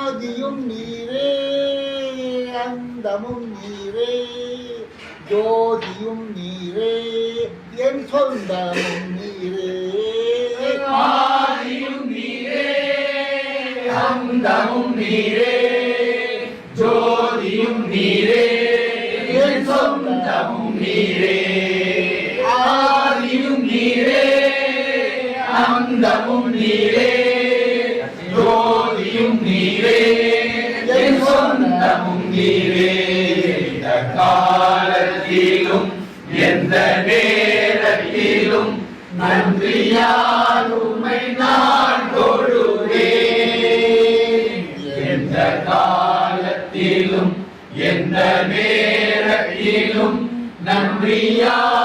ஆதியும் நீரே அந்தமும் நீரே ஜோதியும் நீரே என் சொந்தமும் நீரே ஆதியும் நீரே அந்தமும் நீரே ஜோதியும் நீரே என் சொந்தமும் நீரே ஆதியும் நீரே அந்தமும் நீரே ஜோதியும் நீரே என் சொந்தமும் நீரே இந்த காலத்திலும் எந்த நேரத்திலும் நன்றியால் உம்மை நான் தொழுவேன் எந்த காலத்திலும் எந்த நேரத்திலும் நன்றியால்